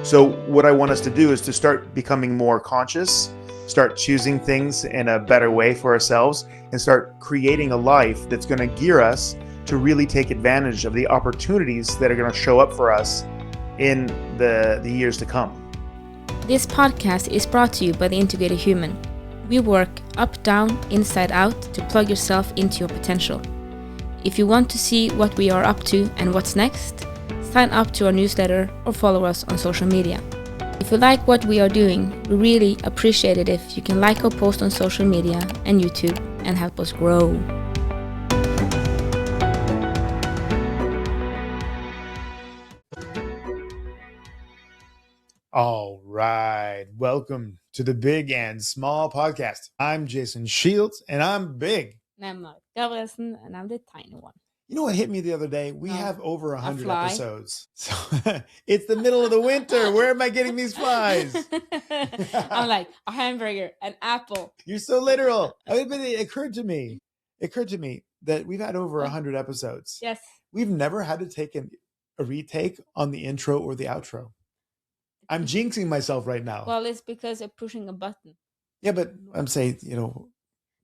So what I want us to do is to start becoming more conscious, start choosing things in a better way for ourselves, and start creating a life that's going to gear us to really take advantage of the opportunities that are going to show up for us in the years to come. This podcast is brought to you by The Integrated Human. We work up, down, inside out to plug yourself into your potential. If you want to see what we are up to and what's next, sign up to our newsletter or follow us on social media. If you like what we are doing, we really appreciate it if you can like our post on social media and YouTube and help us grow. All right. Welcome to the Big and Small Podcast. I'm Jason Shields, and I'm big. And I'm Marit Gabrielsen, and I'm the tiny one. You know what hit me the other day? We have over 100 episodes. So it's the middle of the winter. Where am I getting these flies? I'm like, a hamburger, an apple. You're so literal. But it occurred to me that we've had over 100 episodes. Yes. We've never had to take a retake on the intro or the outro. I'm jinxing myself right now. Well, it's because you're pushing a button. Yeah, but I'm saying, No,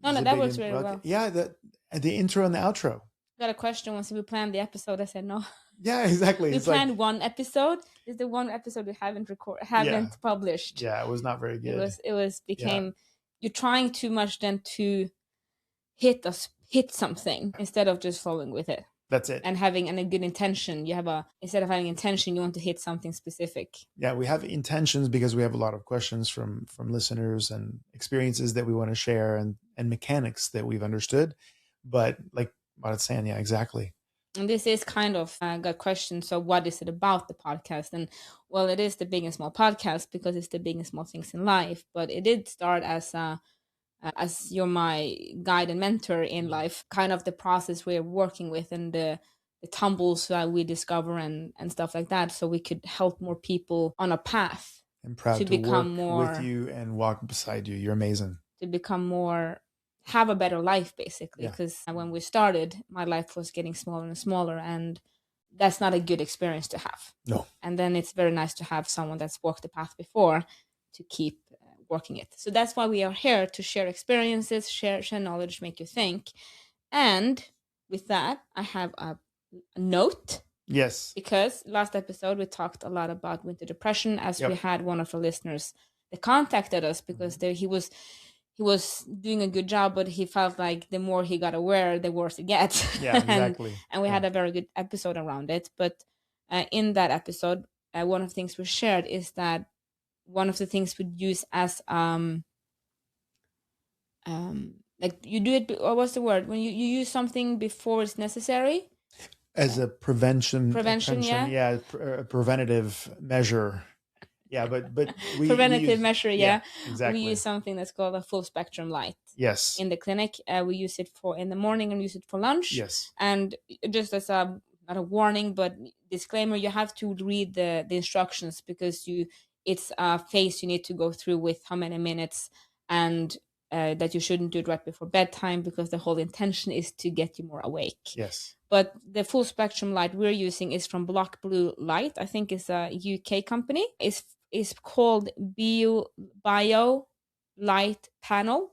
that works very well. Yeah, the intro and the outro. Got a question once we planned the episode. I said no. Yeah, exactly. We planned one episode. It's the one episode we haven't published. Yeah, it was not very good. You're trying too much then to hit something instead of just following with it. That's it. And having a good intention. Instead of having intention, you want to hit something specific. Yeah, we have intentions because we have a lot of questions from listeners and experiences that we want to share and mechanics that we've understood. But like Marit's saying, yeah, exactly. And this is kind of got questions. So what is it about the podcast? And well, it is the Big and Small Podcast because it's the big and small things in life. But it did start as you're my guide and mentor in life, kind of the process we're working with and the tumbles that we discover and stuff like that. So we could help more people on a path. I'm proud to become work with you and walk beside you. You're amazing. To become more, have a better life, basically. Because when we started, my life was getting smaller and smaller, and that's not a good experience to have. No. And then it's very nice to have someone that's walked the path before to keep working it. So that's why we are here, to share experiences, share knowledge, make you think. And with that, I have a note. Yes. Because last episode we talked a lot about winter depression, as we had one of our listeners that contacted us because he was doing a good job, but he felt like the more he got aware, the worse it gets. Yeah, exactly. and we had a very good episode around it. But in that episode, one of the things we shared is that one of the things we'd use as like you do it, or what's the word, when you use something before it's necessary, as a prevention, yeah, a preventative measure. Yeah, but we preventative measure, yeah, exactly. We use something that's called a full spectrum light. Yes. In the clinic, we use it for in the morning and use it for lunch. Yes. And just as not a warning, but disclaimer, you have to read the instructions because it's a phase you need to go through with how many minutes, and that you shouldn't do it right before bedtime because the whole intention is to get you more awake. Yes. But the full spectrum light we're using is from Block Blue Light. I think it's a UK company. It's called Bio Light Panel,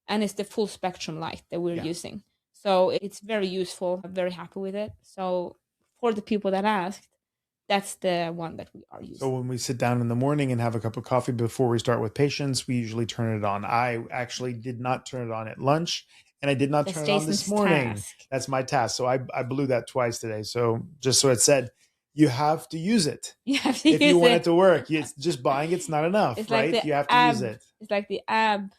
and it's the full spectrum light that we're using. So it's very useful. I'm very happy with it. So for the people that asked, that's the one that we are using. So when we sit down in the morning and have a cup of coffee before we start with patients, we usually turn it on. I actually did not turn it on at lunch, and I did not turn it on this morning. Task. That's my task. So I blew that twice today. So just so it said, you have to use it. You have to if you want it to work. It's just buying it's not enough, it's right? Like you have to use it. It's like the Ab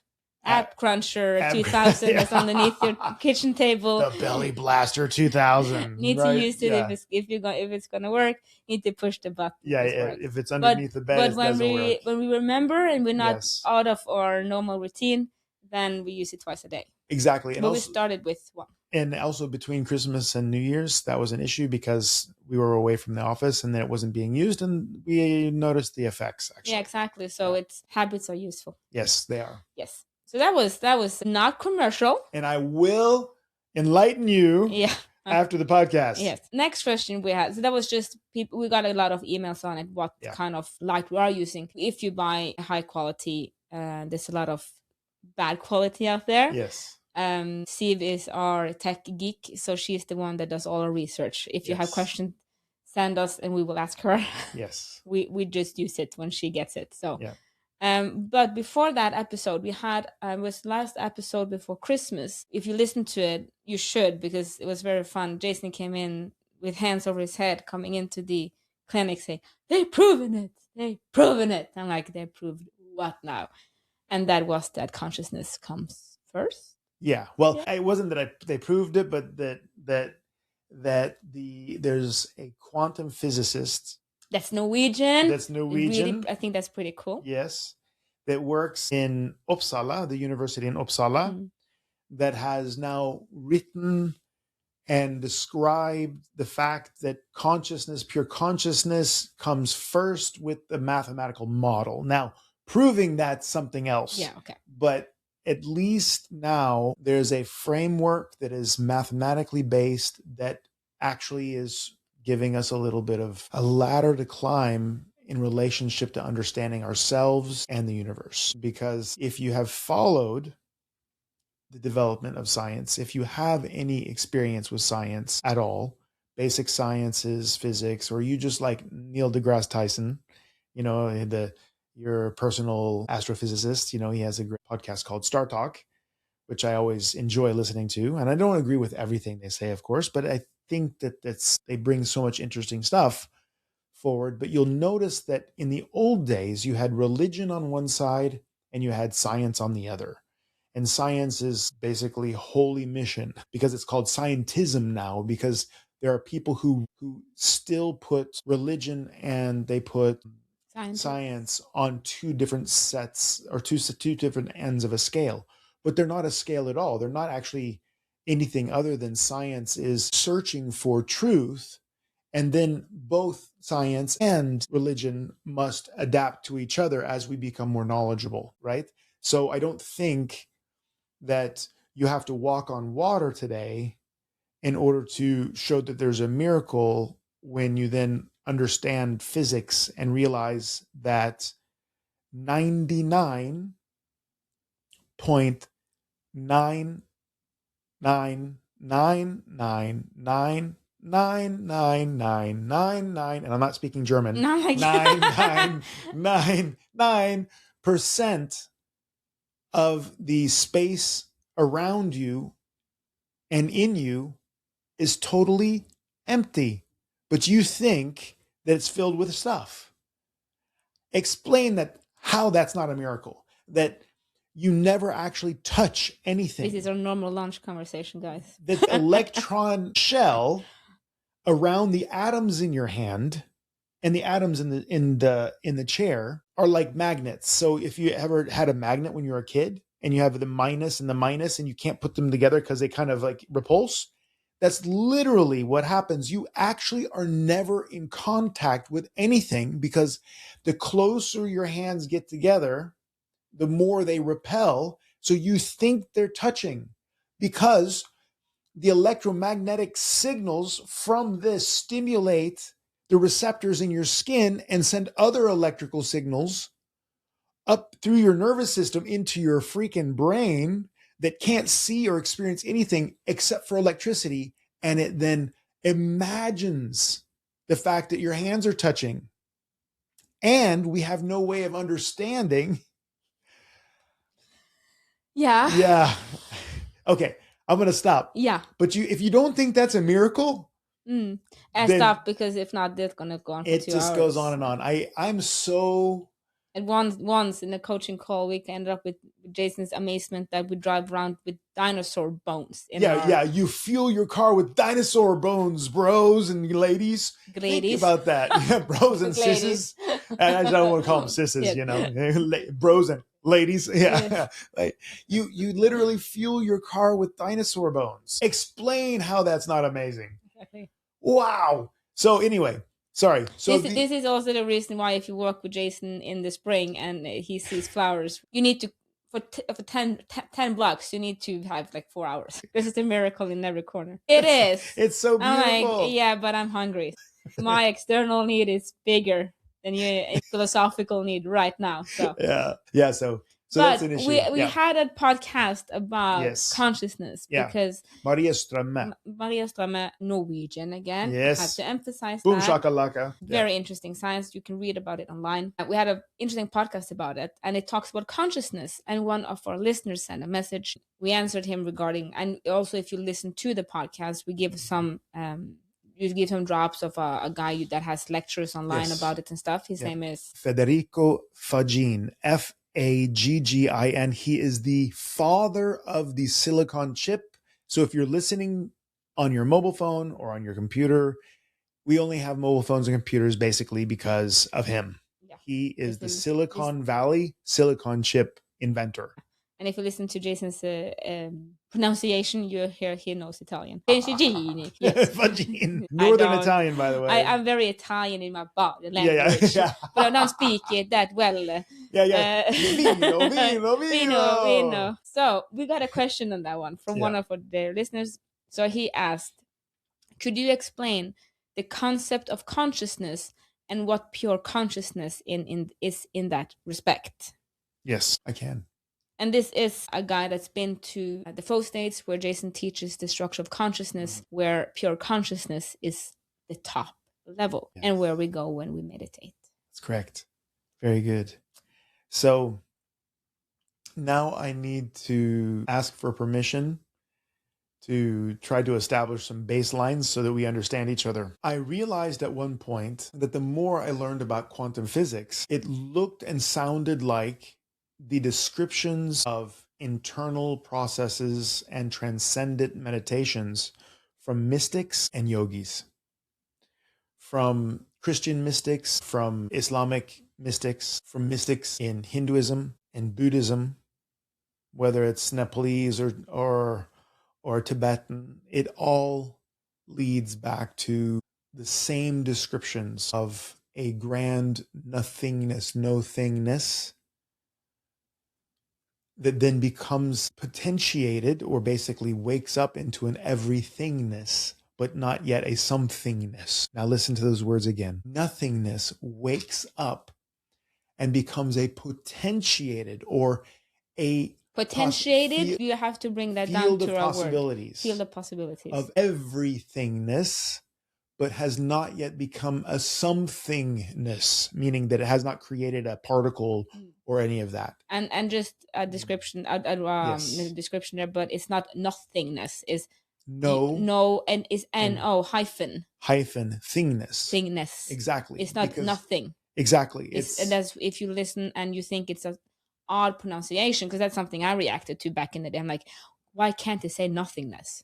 Cruncher 2000 that's underneath your kitchen table. The Belly Blaster 2000. Need to use it if it's gonna work. Need to push the button. Yeah, if it's underneath the bed, but when we remember and we're not out of our normal routine, then we use it twice a day. Exactly. But we started with one. And also between Christmas and New Year's, that was an issue because we were away from the office and then it wasn't being used, and we noticed the effects. Actually, yeah, exactly. So habits are useful. Yes, they are. Yes. So that was not commercial. And I will enlighten you after the podcast. Yes. Next question we had. So that was just people. We got a lot of emails on it. What kind of light we are using? If you buy high quality, there's a lot of bad quality out there. Yes. Siv is our tech geek, so she's the one that does all our research. If you have questions, send us and we will ask her. Yes. we just use it when she gets it. So yeah. But before that episode, we had was last episode before Christmas. If you listen to it, you should, because it was very fun. Jason came in with hands over his head, coming into the clinic saying, "They've proven it. They've proven it." I'm like, "They proved what now?" And that was that consciousness comes first. Yeah. Well, it wasn't that they proved it, but that there's a quantum physicist. That's Norwegian. Really, I think that's pretty cool. Yes. That works in Uppsala, the university in Uppsala, that has now written and described the fact that pure consciousness, comes first with the mathematical model. Now, proving that's something else. Yeah, okay. But at least now there's a framework that is mathematically based that actually is giving us a little bit of a ladder to climb in relationship to understanding ourselves and the universe. Because if you have followed the development of science, if you have any experience with science at all, basic sciences, physics, or you just like Neil deGrasse Tyson, your personal astrophysicist, he has a great podcast called Star Talk, which I always enjoy listening to. And I don't agree with everything they say, of course, but I think that they bring so much interesting stuff forward. But you'll notice that in the old days, you had religion on one side and you had science on the other. And science is basically holy mission, because it's called scientism now, because there are people who still put religion and they put science on two different sets, or two different ends of a scale. But they're not a scale at all. They're not actually anything other than science is searching for truth. And then both science and religion must adapt to each other as we become more knowledgeable, right? So I don't think that you have to walk on water today in order to show that there's a miracle, when you then understand physics and realize that 99.999999999, and I'm not speaking German, 9999% of the space around you and in you is totally empty, but you think that it's filled with stuff. Explain how that's not a miracle, that you never actually touch anything. This is our normal lunch conversation, guys. The electron shell around the atoms in your hand and the atoms in the chair are like magnets. So if you ever had a magnet when you were a kid and you have the minus and you can't put them together because they kind of like repulse, that's literally what happens. You actually are never in contact with anything, because the closer your hands get together, the more they repel. So you think they're touching, because the electromagnetic signals from this stimulate the receptors in your skin and send other electrical signals up through your nervous system into your freaking brain that can't see or experience anything except for electricity. And it then imagines the fact that your hands are touching. And we have no way of understanding. Yeah. Yeah. Okay. I'm going to stop. Yeah. But if you don't think that's a miracle, stop, because if not, that's going to go on for 2 hours. It just goes on and on. I'm so... And once in a coaching call, we ended up with Jason's amazement that we drive around with dinosaur bones. You fuel your car with dinosaur bones, bros and ladies. Think about that. Yeah, bros and sisses. I don't want to call them sisses, bros and ladies. Yeah. Yes. Like you literally fuel your car with dinosaur bones. Explain how that's not amazing. Exactly. Wow. So anyway, sorry. So this is also the reason why, if you walk with Jason in the spring and he sees flowers, you need to for 10 blocks, you need to have like 4 hours. This is a miracle in every corner. It is. It's so beautiful. I'm like, yeah, but I'm hungry. My external need is bigger than your philosophical need right now. So yeah. So that's an issue. We had a podcast about consciousness because Maria Strömme, Norwegian again. Yes. I have to emphasize Boom that. shakalaka. Very interesting science. You can read about it online. We had an interesting podcast about it, and it talks about consciousness. And one of our listeners sent a message. We answered him regarding, and also if you listen to the podcast, we give some drops of a guy that has lectures online about it and stuff. His name is Federico Faggin, Faggin. He is the father of the silicon chip. So if you're listening on your mobile phone or on your computer, we only have mobile phones and computers basically because of him. Yeah. He is the Silicon Valley silicon chip inventor. And if you listen to Jason's pronunciation, you hear he knows Italian. Faggin. Yes. Northern Italian, by the way. I'm very Italian in my body language. But I don't speak it that well. Vino. So we got a question on that one from one of their listeners. So he asked, could you explain the concept of consciousness and what pure consciousness is in that respect? Yes, I can. And this is a guy that's been to the flow states where Jason teaches the structure of consciousness, where pure consciousness is the top level and where we go when we meditate. That's correct. Very good. So now I need to ask for permission to try to establish some baselines so that we understand each other. I realized at one point that the more I learned about quantum physics, it looked and sounded like the descriptions of internal processes and transcendent meditations from mystics and yogis, from Christian mystics, from Islamic mystics, from mystics in Hinduism and Buddhism, whether it's Nepalese or Tibetan. It all leads back to the same descriptions of a grand nothingness, no thingness, that then becomes potentiated or basically wakes up into an everythingness, but not yet a somethingness. Now listen to those words again. Nothingness wakes up and becomes a potentiated or a potentiated. You have to bring that down to our word. Field of possibilities. Of everythingness, but has not yet become a somethingness, meaning that it has not created a particle or any of that. And just a description, description there, but it's not nothingness. It's no, and is no hyphen thingness. Thingness. Exactly. It's not nothing. Exactly. And that's if you listen and you think it's an odd pronunciation, because that's something I reacted to back in the day. I'm like, why can't they say nothingness?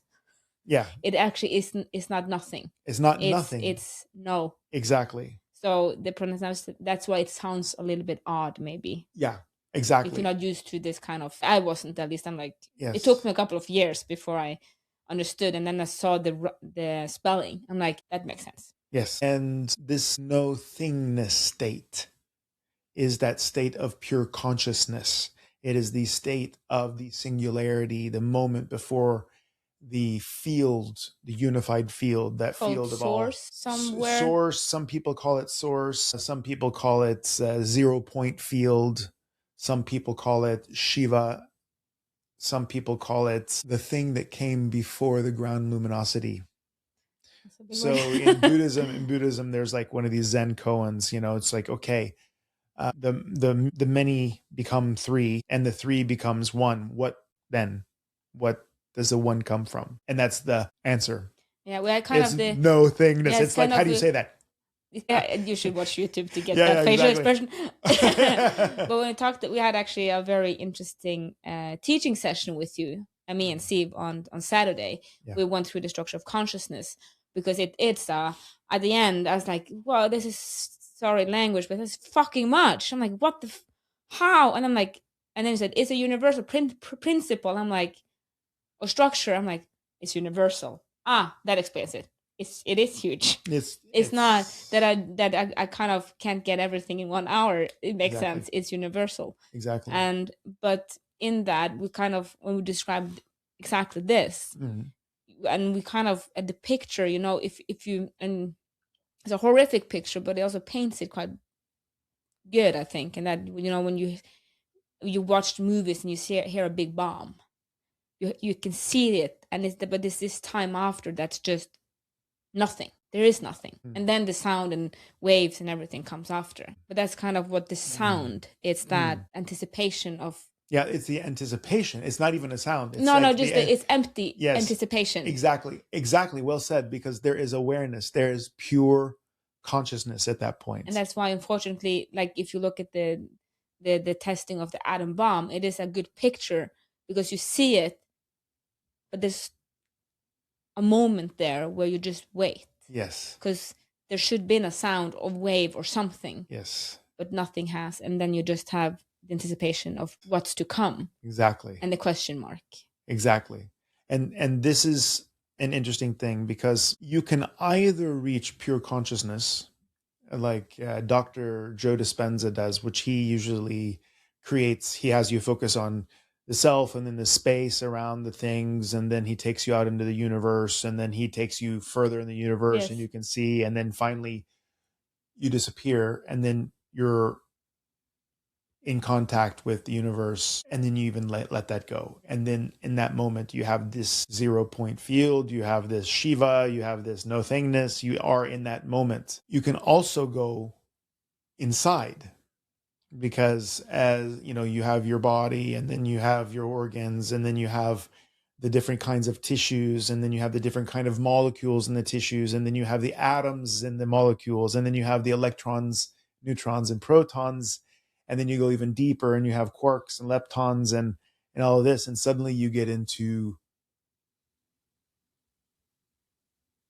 Yeah. It actually isn't. It's not nothing. It's not nothing. It's no. Exactly. So the pronunciation, that's why it sounds a little bit odd, maybe. Yeah, exactly. If you're not used to this kind of, I wasn't, at least. I'm like, It took me a couple of years before I understood, and then I saw the spelling. I'm like, that makes sense. Yes, and this no thingness state is that state of pure consciousness. It is the state of the singularity, the moment before the field, the unified field, that called field of source all somewhere. Source. Some people call it source. Some people call it 0 point field. Some people call it Shiva. Some people call it the thing that came before the ground luminosity. So in Buddhism, there's like one of these Zen koans. It's like, okay, the many become three, and the three becomes one. What then? What does the one come from? And that's the answer. Yeah, we kind it's of the no thingness. Yeah, it's like, how do you say that? Yeah, you should watch YouTube to get that facial expression. But when we had actually a very interesting teaching session with you, and me and Steve on Saturday. Yeah. We went through the structure of consciousness, because it's at the end I was like, well, this is, sorry language, but it's fucking much. I'm like, what the how? And I'm like, and then he said it's a universal principle. I'm like, or structure. I'm like, it's universal. That explains it. It is huge. It's not that I kind of can't get everything in 1 hour. It makes sense. It's universal. Exactly. But in that we kind of, when we described exactly this, and we kind of at the picture, if you, and it's a horrific picture, but it also paints it quite good, I think. And that, when you watch movies and you hear a big bomb, you can see it, and but it's this time after that's just nothing. There is nothing, and then the sound and waves and everything comes after. But that's kind of what the sound. It's that anticipation of. Yeah, it's the anticipation. It's not even a sound. It's it's empty. Yes, anticipation. Exactly. Well said, because there is awareness. There is pure consciousness at that point. And that's why, unfortunately, like if you look at the testing of the atom bomb, it is a good picture because you see it, but there's a moment there where you just wait. Yes. Because there should be a sound of wave or something. Yes. But nothing has. And then you just have the anticipation of what's to come. Exactly. And the question mark. Exactly. And this is an interesting thing, because you can either reach pure consciousness, like Dr. Joe Dispenza does, which he usually creates. He has you focus on the self and then the space around the things, and then he takes you out into the universe, and then he takes you further in the universe. Yes. And you can see, and then finally you disappear, and then you're in contact with the universe, and then you even let that go. And then in that moment you have this 0 point field, you have this Shiva, you have this nothingness, you are in that moment. You can also go inside, because as you have your body, and then you have your organs, and then you have the different kinds of tissues, and then you have the different kind of molecules in the tissues, and then you have the atoms in the molecules, and then you have the electrons, neutrons, and protons, and then you go even deeper and you have quarks and leptons and all of this, and suddenly you get into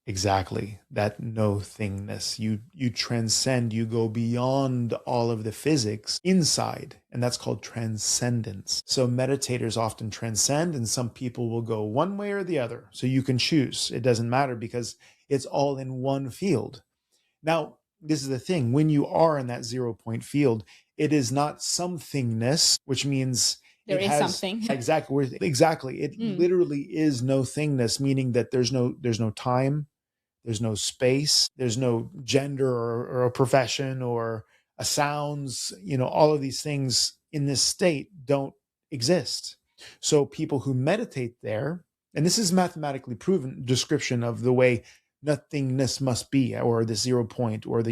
exactly that nothingness. You transcend, you go beyond all of the physics inside, and that's called transcendence. So meditators often transcend, and some people will go one way or the other. So you can choose. It doesn't matter, because it's all in one field. Now, this is the thing. When you are in that 0 point field, it is not somethingness, which means there is something. Exactly. It literally is nothingness, meaning that there's no time, there's no space, there's no gender or a profession or a sounds. All of these things in this state don't exist. So people who meditate there, and this is mathematically proven description of the way nothingness must be, or the 0 point, or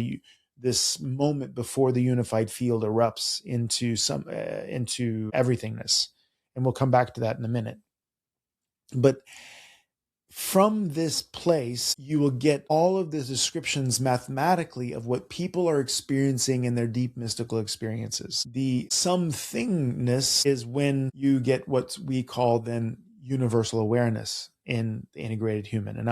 this moment before the unified field erupts into everythingness. And we'll come back to that in a minute. But from this place, you will get all of the descriptions mathematically of what people are experiencing in their deep mystical experiences. The somethingness is when you get what we call then universal awareness in the integrated human. And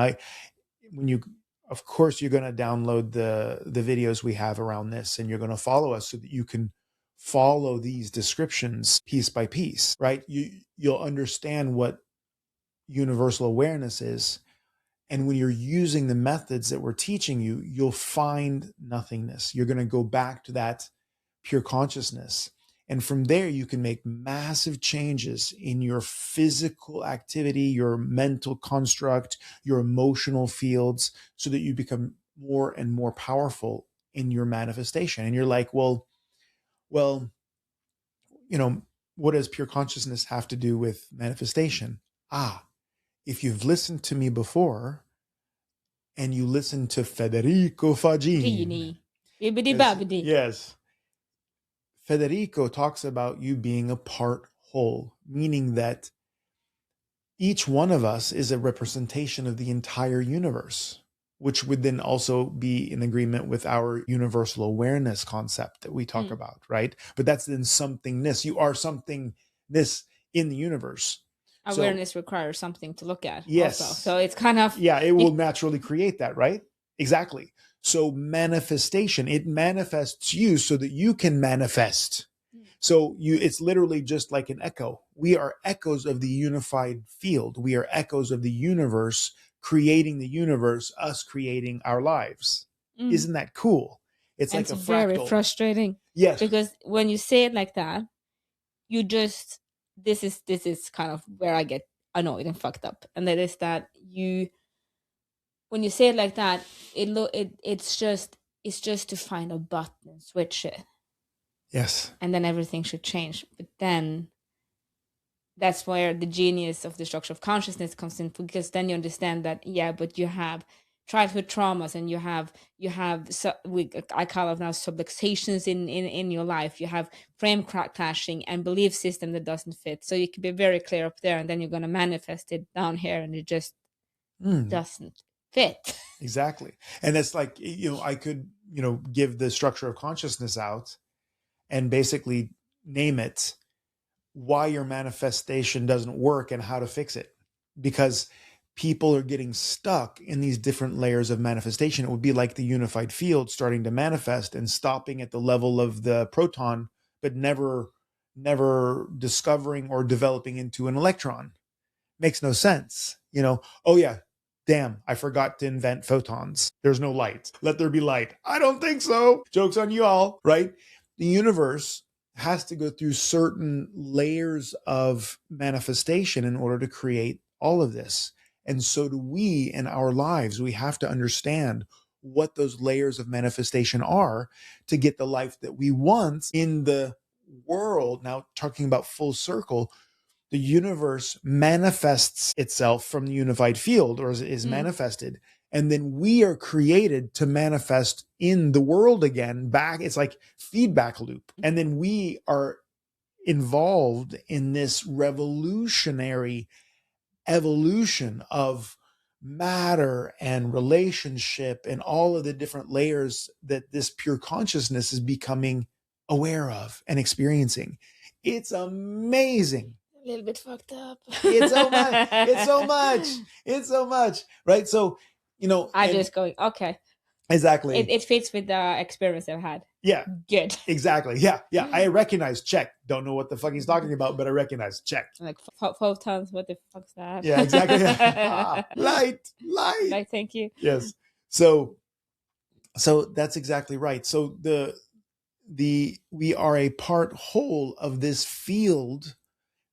of course, you're going to download the videos we have around this, and you're going to follow us so that you can follow these descriptions piece by piece, right? You'll understand what universal awareness is. And when you're using the methods that we're teaching you, you'll find nothingness. You're going to go back to that pure consciousness. And from there, you can make massive changes in your physical activity, your mental construct, your emotional fields, so that you become more and more powerful in your manifestation. And you're like, well, what does pure consciousness have to do with manifestation? If you've listened to me before, and you listen to Federico Fagini. Yes. Federico talks about you being a part whole, meaning that each one of us is a representation of the entire universe, which would then also be in agreement with our universal awareness concept that we talk about, right? But that's then somethingness. You are somethingness in the universe. Awareness requires something to look at. Yes. Also. So it's kind of... Yeah, it will naturally create that, right? Exactly. So manifestation, it manifests you so that you can manifest. So it's literally just like an echo. We are echoes of the unified field. We are echoes of the universe, creating the universe, us creating our lives. Isn't that cool? It's like a fractal. It's very frustrating. Yes. Because when you say it like that, you just this is kind of where I get annoyed and fucked up, and that is that when you say it like that, it's just to find a button and switch it, Yes. and then everything should change. But then that's where the genius of the structure of consciousness comes in, because then you understand that, yeah, but you have childhood traumas, and you have I call it now subluxations in your life. You have frame clashing and belief system that doesn't fit. So you can be very clear up there, and then you're going to manifest it down here, and it just doesn't fit. Exactly. And it's like, I could, give the structure of consciousness out and basically name it why your manifestation doesn't work and how to fix it. Because people are getting stuck in these different layers of manifestation. It would be like the unified field starting to manifest and stopping at the level of the proton, but never discovering or developing into an electron. Makes no sense. Oh yeah, damn, I forgot to invent photons. There's no light. Let there be light. I don't think so. Joke's on you all, right? The universe has to go through certain layers of manifestation in order to create all of this. And so do we in our lives. We have to understand what those layers of manifestation are to get the life that we want in the world. Now, talking about full circle, the universe manifests itself from the unified field, or is manifested. And then we are created to manifest in the world again, back. It's like feedback loop. And then we are involved in this revolutionary evolution of matter and relationship and all of the different layers that this pure consciousness is becoming aware of and experiencing. It's amazing. A little bit fucked up. It's so much. It's so much. It's so much. Right. So, I just going, okay. Exactly. It fits with the experience I've had. Yeah. Good. Exactly. Yeah. Yeah. I recognize. Check. Don't know what the fuck he's talking about, but I recognize. Check. Like photons. What the fuck's that? Yeah. Exactly. Light. Light. Thank you. Yes. So that's exactly right. So we are a part whole of this field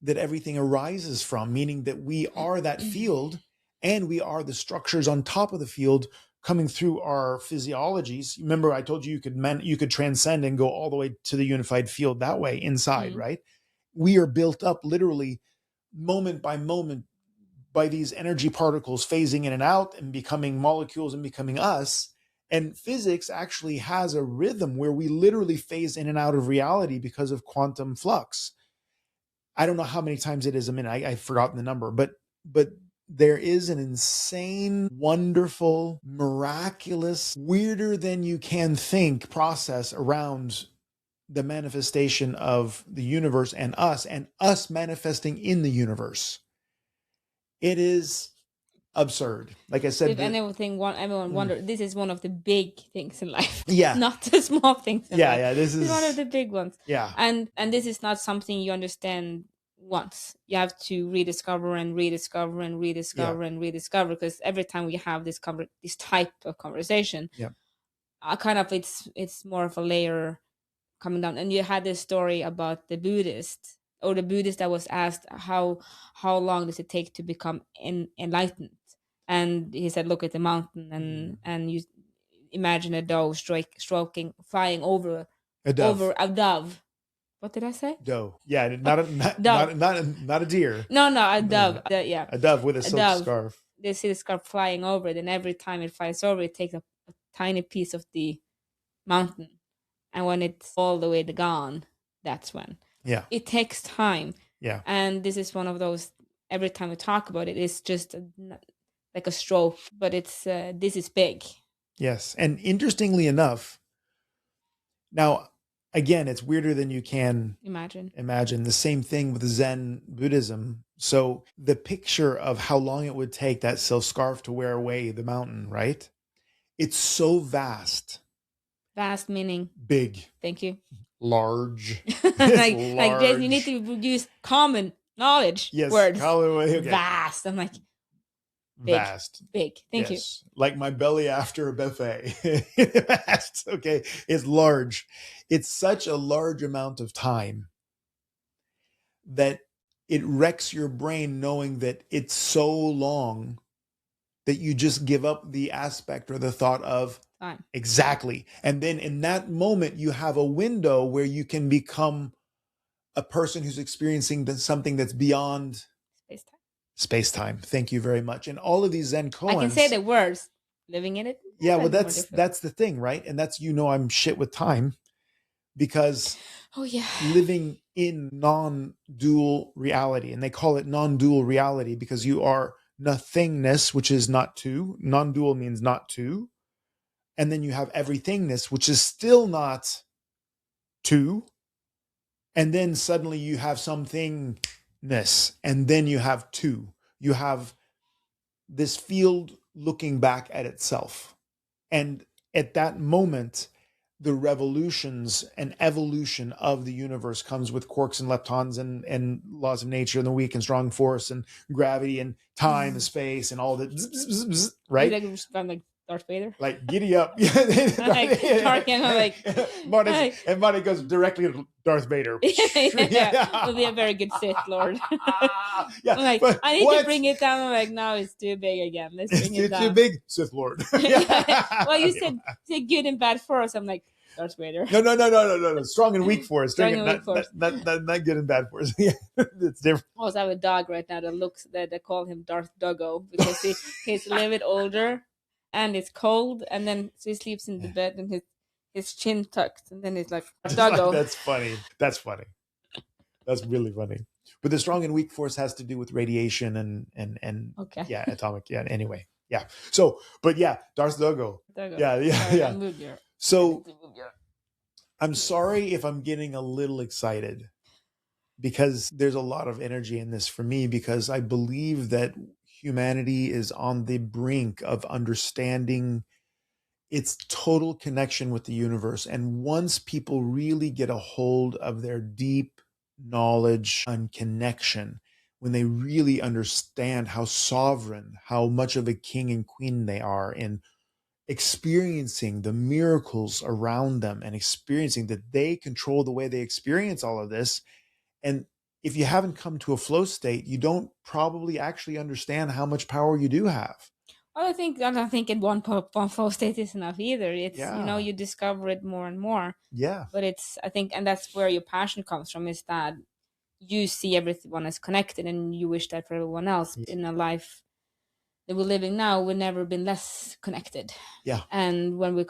that everything arises from, meaning that we are that field, and we are the structures on top of the field coming through our physiologies. Remember, I told you you could transcend and go all the way to the unified field that way inside, right? We are built up literally moment by moment by these energy particles phasing in and out and becoming molecules and becoming us. And physics actually has a rhythm where we literally phase in and out of reality because of quantum flux. I don't know how many times it is a minute. I've forgotten the number, but there is an insane, wonderful, miraculous, weirder than you can think process around the manifestation of the universe and us manifesting in the universe. It is absurd. Like I said, if everyone wonder, this is one of the big things in life. Yeah. Not the small things in life. Yeah, this is one of the big ones. Yeah. And this is not something you understand once. You have to rediscover and rediscover and rediscover and rediscover, because every time we have this type of conversation, kind of it's more of a layer coming down. And you had this story about the Buddhist that was asked how long does it take to become enlightened, and he said, look at the mountain and you imagine a dove flying over a dove. What did I say? Doe. Yeah, not a deer. No, a dove. Yeah, a dove with a silk scarf. They see the scarf flying over it, and every time it flies over, it takes a tiny piece of the mountain, and when it's all the way gone, that's when. Yeah. It takes time. Yeah. And this is one of those. Every time we talk about it, it's just like a stroke, but it's this is big. Yes, and interestingly enough, now. Again, it's weirder than you can imagine. The same thing with Zen Buddhism. So the picture of how long it would take that silk scarf to wear away the mountain, right? It's so vast. Vast meaning? Big. Thank you. Large. like you need to use common knowledge words. Okay. Vast. I'm like, big, vast. Big. Thank you. Like my belly after a buffet. Vast. Okay. It's large. It's such a large amount of time that it wrecks your brain knowing that it's so long that you just give up the aspect or the thought of Time. Exactly. And then in that moment, you have a window where you can become a person who's experiencing something that's beyond Space-time. Space-time. Thank you very much. And all of these Zen koans. I can say the words. Living in it. Yeah, well, that's the thing, right? And that's, I'm shit with time because living in non-dual reality, and they call it non-dual reality because you are nothingness, which is not two. Non-dual means not two. And then you have everythingness, which is still not two. And then suddenly you have somethingness, and then you have two. You have this field looking back at itself. And at that moment, the revolutions and evolution of the universe comes with quarks and leptons and laws of nature and the weak and strong force and gravity and time and space and all that, right? I'm like Darth Vader. Like, giddy up. Marit goes directly to Darth Vader. It'll be a very good Sith Lord. Yeah, I'm like, I need to bring it down. I'm like, no, it's too big again. Let's bring it down. Too big, Sith Lord. Well, you said good and bad force. I'm like, Darth Vader. No. Strong and weak force. Strong and weak force. Not good and bad force. Yeah, it's different. I also have a dog right now that they call him Darth Doggo because he's a little bit older and it's cold, and then so he sleeps in the bed and his chin tucked, and then he's like Doggo. That's funny. That's really funny. But the strong and weak force has to do with radiation and okay. Yeah, atomic. Yeah. Anyway. Yeah. So, but yeah, Darth Doggo. Yeah. So I'm sorry if I'm getting a little excited because there's a lot of energy in this for me, because I believe that humanity is on the brink of understanding its total connection with the universe. And once people really get a hold of their deep knowledge and connection, when they really understand how sovereign, how much of a king and queen they are in experiencing the miracles around them and experiencing that they control the way they experience all of this. And if you haven't come to a flow state, you don't probably actually understand how much power you do have. Well, I don't think in one flow state is enough either. It's, you discover it more and more. Yeah. But I think, and that's where your passion comes from, is that you see everyone as connected and you wish that for everyone else. In a life that we're living now, we've never been less connected. Yeah. And when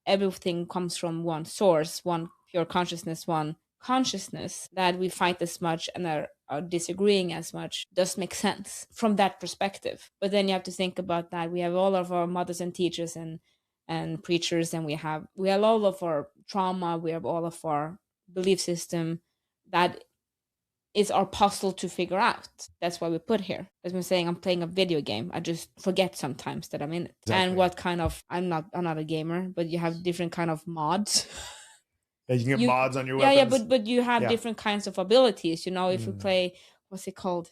everything comes from one source, one pure consciousness, one consciousness, that we fight as much and are disagreeing as much does make sense from that perspective. But then you have to think about that we have all of our mothers and teachers and preachers, and we have all of our trauma, we have all of our belief system that is our puzzle to figure out. That's why we put here. As I'm saying, I'm playing a video game. I just forget sometimes that I'm in it. Exactly. And what kind of, I'm not a gamer, but you have different kind of mods. Yeah, you can get mods on your weapons. Yeah, but you have different kinds of abilities. If you play, what's it called?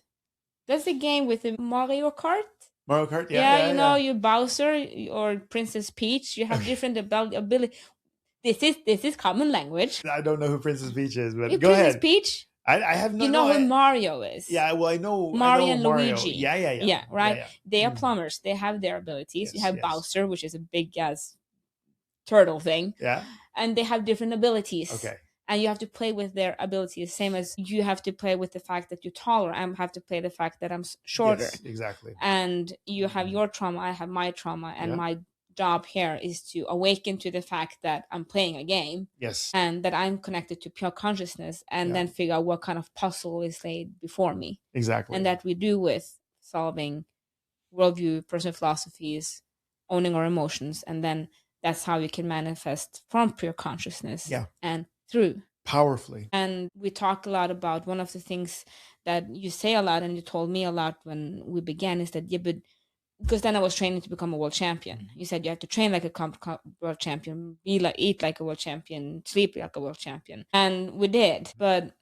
That's the game with the Mario Kart. Mario Kart, you Bowser or Princess Peach. You have different ability. This is common language. I don't know who Princess Peach is, but go ahead. Princess Peach? I have no. You know who Mario is? Yeah, well, I know Mario and Mario. Luigi. Yeah, right. Yeah. They are plumbers. They have their abilities. You have Bowser, which is a big ass turtle thing. Yeah. And they have different abilities. Okay. And you have to play with their abilities, same as you have to play with the fact that you're taller. I have to play the fact that I'm shorter. Yes, exactly. And you have your trauma, I have my trauma, and my job here is to awaken to the fact that I'm playing a game. Yes. And that I'm connected to pure consciousness, and then figure out what kind of puzzle is laid before me. Exactly. And that we do with solving worldview, personal philosophies, owning our emotions, and then that's how you can manifest from pure consciousness and through. Powerfully. And we talk a lot about, one of the things that you say a lot and you told me a lot when we began is that, but because then I was training to become a world champion. You said you have to train like a world champion, eat like a world champion, sleep like a world champion. And we did. But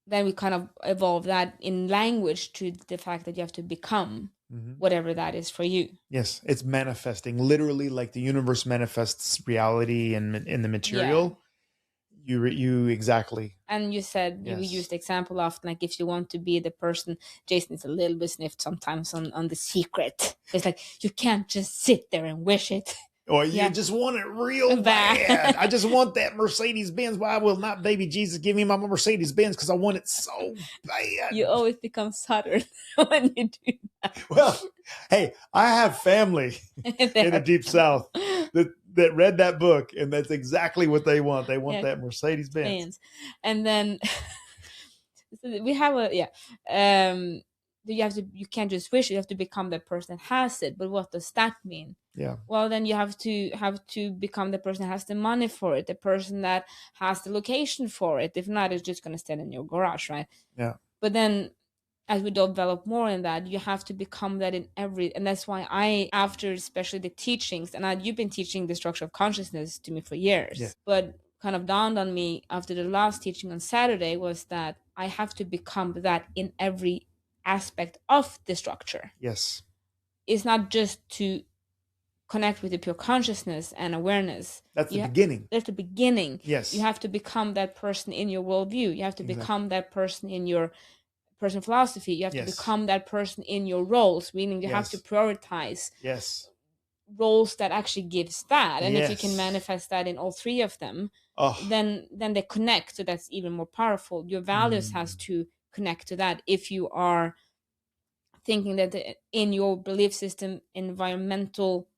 then we kind of evolved that in language to the fact that you have to become whatever that is for you. Yes, it's manifesting. Literally, like the universe manifests reality in the material. You exactly. And you said you Yes. use the example often, like if you want to be the person, Jason is a little bit sniffed sometimes on The Secret. It's like you can't just sit there and wish it. Or you Yeah. just want it real Bad. bad. I just want that Mercedes Benz. Why will not baby Jesus give me my Mercedes Benz? Because I want it so bad. You always become Southern when you do that. Well, hey, I have family in the deep South that read that book, and that's exactly what they want. They want that Mercedes Benz. And then we have you can't just wish it, you have to become the person that has it. But what does that mean? Yeah. Well, then you have to become the person that has the money for it, the person that has the location for it. If not, it's just going to stand in your garage, right? Yeah. But then as we develop more in that, you have to become that in every, and that's why after especially the teachings, and you've been teaching the structure of consciousness to me for years, but kind of dawned on me after the last teaching on Saturday was that I have to become that in every aspect of the structure. Yes. It's not just to connect with the pure consciousness and awareness. That's the beginning. That's the beginning. Yes. You have to become that person in your worldview. You have to become that person in your personal philosophy. You have to become that person in your roles, meaning you have to prioritize roles that actually gives that. And if you can manifest that in all three of them, then they connect. So that's even more powerful. Your values has to connect to that. If you are thinking that in your belief system, environmental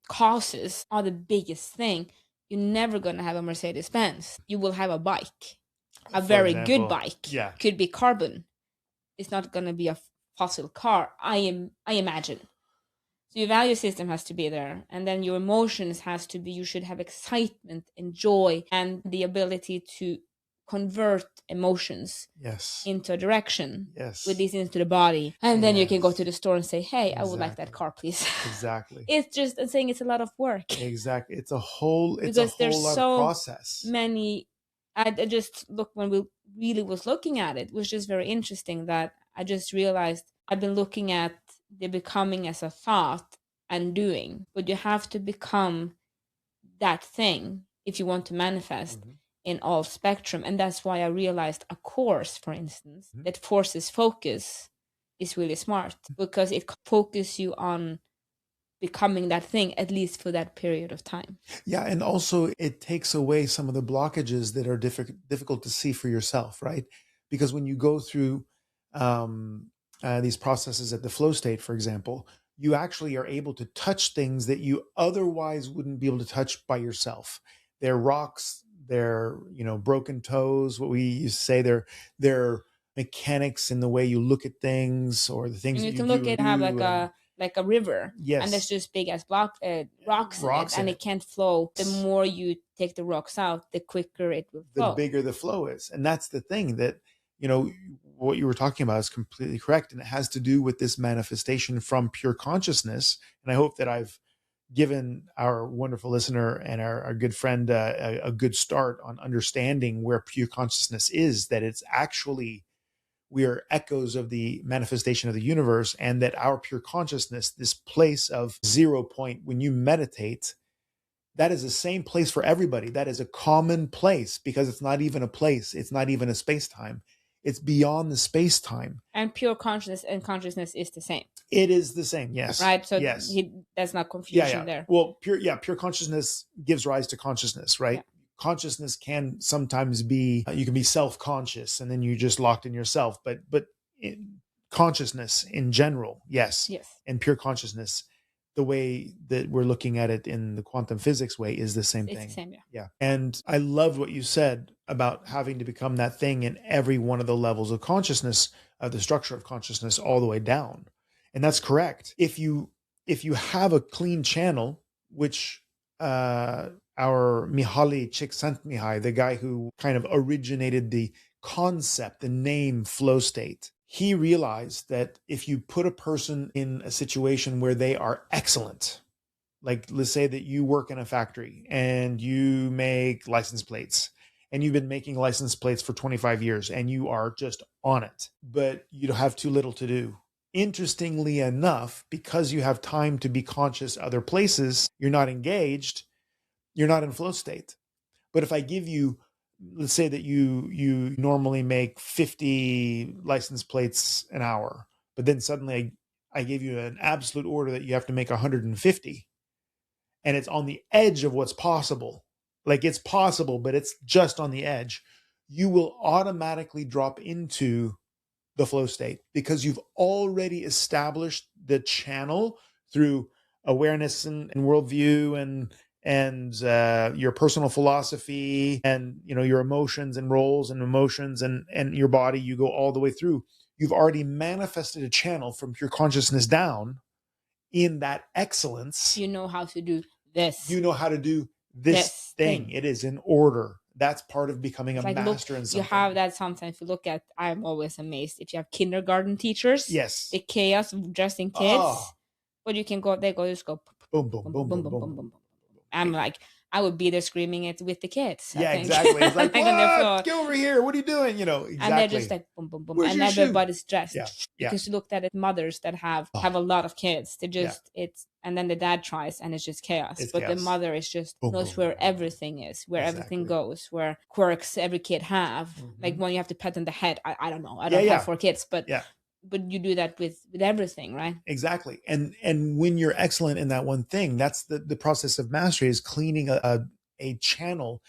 causes are the biggest thing, you're never going to have a Mercedes Benz. You will have a bike, a very good bike. Yeah. Could be carbon. It's not going to be a fossil car, I imagine. So your value system has to be there, and then your emotions has to be, you should have excitement and joy and the ability to convert emotions into a direction with these into the body, and then you can go to the store and say, hey, I would like that car, please. Exactly. It's just saying it's a lot of work. Exactly. It's a whole lot of process. Many, I just look, when we really was looking at it, was just very interesting that I just realized I've been looking at the becoming as a thought and doing, but you have to become that thing if you want to manifest in all spectrum. And that's why I realized a course, for instance, that forces focus is really smart, because it focuses you on becoming that thing, at least for that period of time. Yeah, and also it takes away some of the blockages that are difficult to see for yourself, right? Because when you go through these processes at the flow state, for example, you actually are able to touch things that you otherwise wouldn't be able to touch by yourself. They're rocks, they're broken toes, what we used to say, they're mechanics in the way you look at things, or the things and you can do look at have like a river, and there's just big as rocks in it, and it can't flow. The more you take the rocks out, the quicker it will flow. The bigger the flow is. And that's the thing, that what you were talking about is completely correct, and it has to do with this manifestation from pure consciousness. And I hope that I've given our wonderful listener and our good friend a good start on understanding where pure consciousness is, that it's actually, we are echoes of the manifestation of the universe, and that our pure consciousness, this place of 0 point, when you meditate, that is the same place for everybody. That is a common place, because it's not even a place. It's not even a space-time. It's beyond the space-time. And pure consciousness and consciousness is the same. It is the same, yes. Right? So yes. There's not confusion there. Well, pure consciousness gives rise to consciousness, right? Yeah. Consciousness can sometimes be, you can be self-conscious and then you're just locked in yourself, but consciousness in general, yes. And pure consciousness, the way that we're looking at it in the quantum physics way, is the same thing. It's the same, yeah. And I loved what you said about having to become that thing in every one of the levels of consciousness, the structure of consciousness, all the way down. And that's correct. If you have a clean channel, which our Mihaly Csikszentmihalyi, the guy who kind of originated the concept, the name flow state, he realized that if you put a person in a situation where they are excellent, like let's say that you work in a factory and you make license plates, and you've been making license plates for 25 years and you are just on it, but you have too little to do. Interestingly enough, because you have time to be conscious other places, you're not engaged, you're not in flow state. But if I give you let's say that you normally make 50 license plates an hour, but then suddenly I gave you an absolute order that you have to make 150, and it's on the edge of what's possible. Like, it's possible, but it's just on the edge. You will automatically drop into the flow state because you've already established the channel through awareness and worldview and your personal philosophy and your emotions and roles and emotions and your body. You go all the way through. You've already manifested a channel from pure consciousness down in that excellence. You know how to do this. You know how to do this thing. It is in order. That's part of becoming a master in something. You have that sometimes. If you look at, I'm always amazed if you have kindergarten teachers. Yes. The chaos of dressing kids. But you can go, just go boom, boom, boom, boom, boom, boom, boom. I'm like, I would be there screaming it with the kids. Yeah, exactly. It's like, what? Get over here. What are you doing? Exactly. And they're just like, boom, boom, boom. Where's and everybody's dressed. Yeah. Because you looked at it, mothers that have a lot of kids. They just, and then the dad tries and it's just chaos. But the mother is just knows where everything is, where everything goes, where quirks every kid have. Mm-hmm. Like when you have to pet on the head. I don't know. I don't have 4 kids, but but you do that with everything, right? Exactly. And when you're excellent in that one thing, that's the process of mastery, is cleaning a channel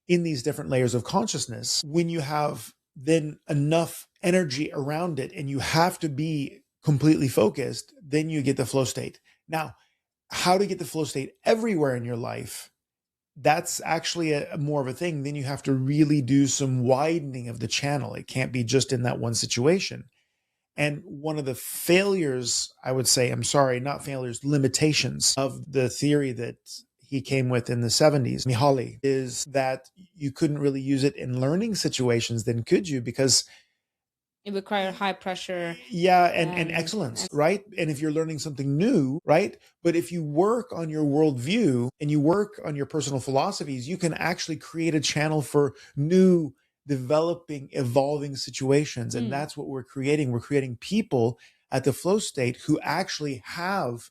in these different layers of consciousness. When you have then enough energy around it and you have to be completely focused, then you get the flow state. Now, how to get the flow state everywhere in your life, that's actually a more of a thing. Then you have to really do some widening of the channel. It can't be just in that one situation. And one of the failures, I would say, not failures, limitations of the theory that he came with in the 70s, Mihaly, is that you couldn't really use it in learning situations then, could you? Because it required high pressure. Yeah, and excellence, right? And if you're learning something new, right? But if you work on your worldview and you work on your personal philosophies, you can actually create a channel for new, developing, evolving situations. And that's what we're creating. We're creating people at the flow state who actually have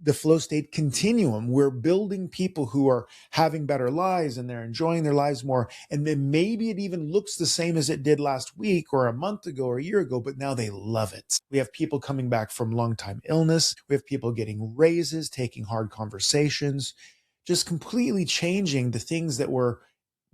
the flow state continuum. We're building people who are having better lives and they're enjoying their lives more. And then maybe it even looks the same as it did last week or a month ago or a year ago, but now they love it. We have people coming back from long-time illness. We have people getting raises, taking hard conversations, just completely changing the things that were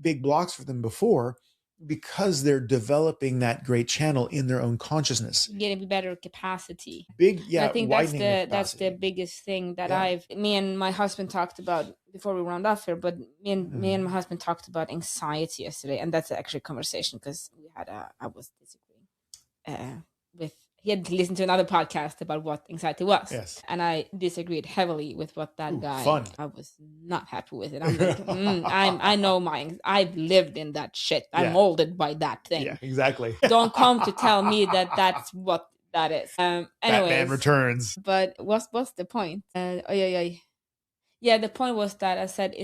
big blocks for them before, because they're developing that great channel in their own consciousness. Getting better capacity. I think that's the biggest thing that me and my husband talked about before we round off here, but me and my husband talked about anxiety yesterday, and that's actually a conversation because I was disagreeing he had listened to another podcast about what anxiety was. Yes. And I disagreed heavily with what that guy. Fun. I was not happy with it. I'm like, I know I've lived in that shit. I'm molded by that thing. Yeah, exactly. Don't come to tell me that that's what that is. Batman Returns. But what's the point? The point was that I said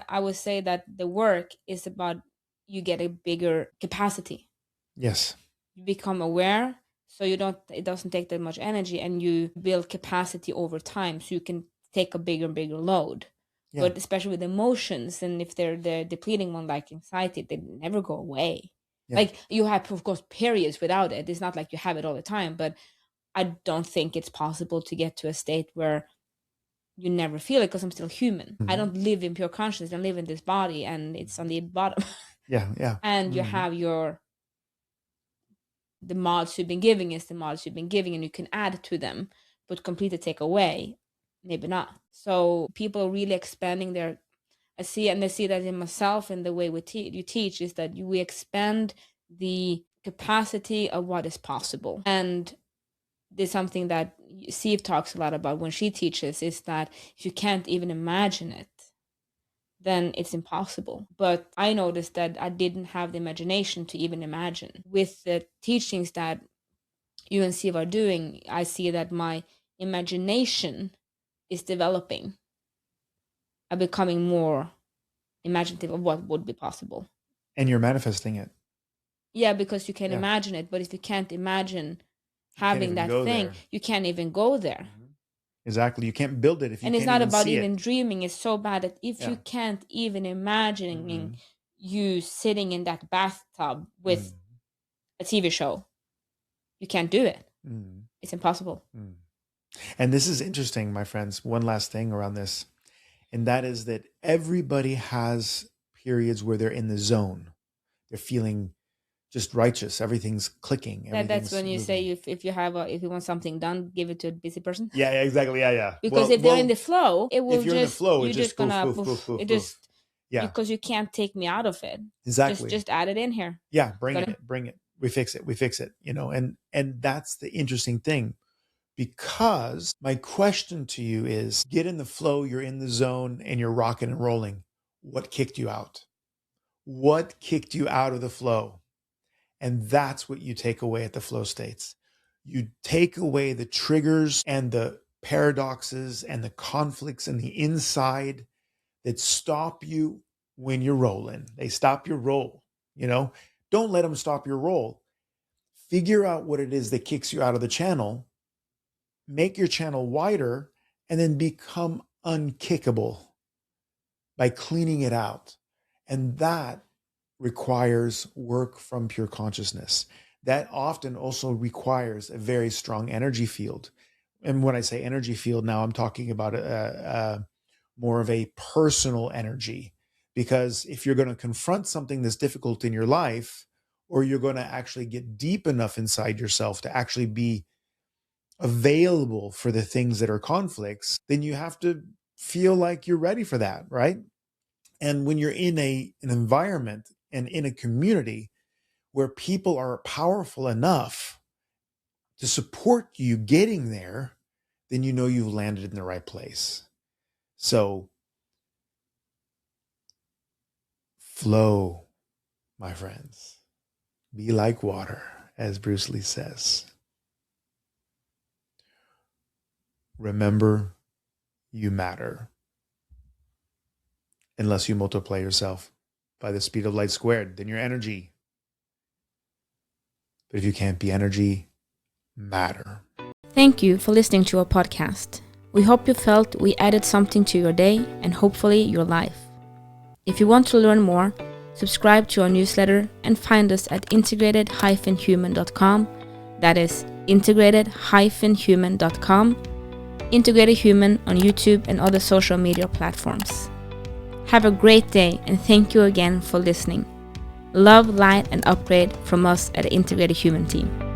I would say that the work is about you get a bigger capacity. Yes. You become aware, so it doesn't take that much energy, and you build capacity over time so you can take a bigger and bigger load. Yeah. But especially with emotions, and if they're the depleting one like anxiety, they never go away. Yeah. Like you have, of course, periods without it. It's not like you have it all the time, but I don't think it's possible to get to a state where you never feel it, because I'm still human. Mm-hmm. I don't live in pure consciousness. I live in this body, and it's on the bottom. Yeah. And you have the mods you've been giving is the mods you've been giving, and you can add to them, but completely take away, maybe not. So people are really expanding their, I see that in myself, and the way you teach is that we expand the capacity of what is possible. And there's something that Siv talks a lot about when she teaches, is that if you can't even imagine it, then it's impossible. But I noticed that I didn't have the imagination to even imagine. With the teachings that you and Siv are doing, I see that my imagination is developing. I'm becoming more imaginative of what would be possible. And you're manifesting it. Yeah, because you can imagine it, but if you can't imagine having that thing, you can't even go there. Mm-hmm. Exactly. You can't build it if you can't. And it's not even about see even dreaming. It's so bad that if you can't even imagine you sitting in that bathtub with a TV show. You can't do it. It's impossible. And this is interesting, my friends. One last thing around this, and that is that everybody has periods where they're in the zone. They're feeling just righteous. Everything's clicking. That's when you say if you want something done, give it to a busy person. Yeah, exactly. Yeah. Because if they're in the flow, it will if you're in the flow, you're it just gonna because you can't take me out of it. Exactly. Just add it in here. Yeah, bring it. We fix it. And that's the interesting thing. Because my question to you is, get in the flow, you're in the zone, and you're rocking and rolling. What kicked you out? What kicked you out of the flow? And that's what you take away at the flow states. You take away the triggers and the paradoxes and the conflicts in the inside that stop you when you're rolling. They stop your roll, Don't let them stop your roll. Figure out what it is that kicks you out of the channel. Make your channel wider, and then become unkickable by cleaning it out. And that requires work from pure consciousness. That often also requires a very strong energy field. And when I say energy field now, I'm talking about more of a personal energy. Because if you're going to confront something that's difficult in your life, or you're going to actually get deep enough inside yourself to actually be available for the things that are conflicts, then you have to feel like you're ready for that, right? And when you're in an environment and in a community where people are powerful enough to support you getting there, then you know you've landed in the right place. So, flow, my friends. Be like water, as Bruce Lee says. Remember, you matter. Unless you multiply yourself by the speed of light squared, then you're energy. But if you can't be energy, matter. Thank you for listening to our podcast. We hope you felt we added something to your day and hopefully your life. If you want to learn more, subscribe to our newsletter and find us at integrated-human.com. That is integrated-human.com. Integrated Human on YouTube and other social media platforms. Have a great day and thank you again for listening. Love, light, and upgrade from us at the Integrated Human team.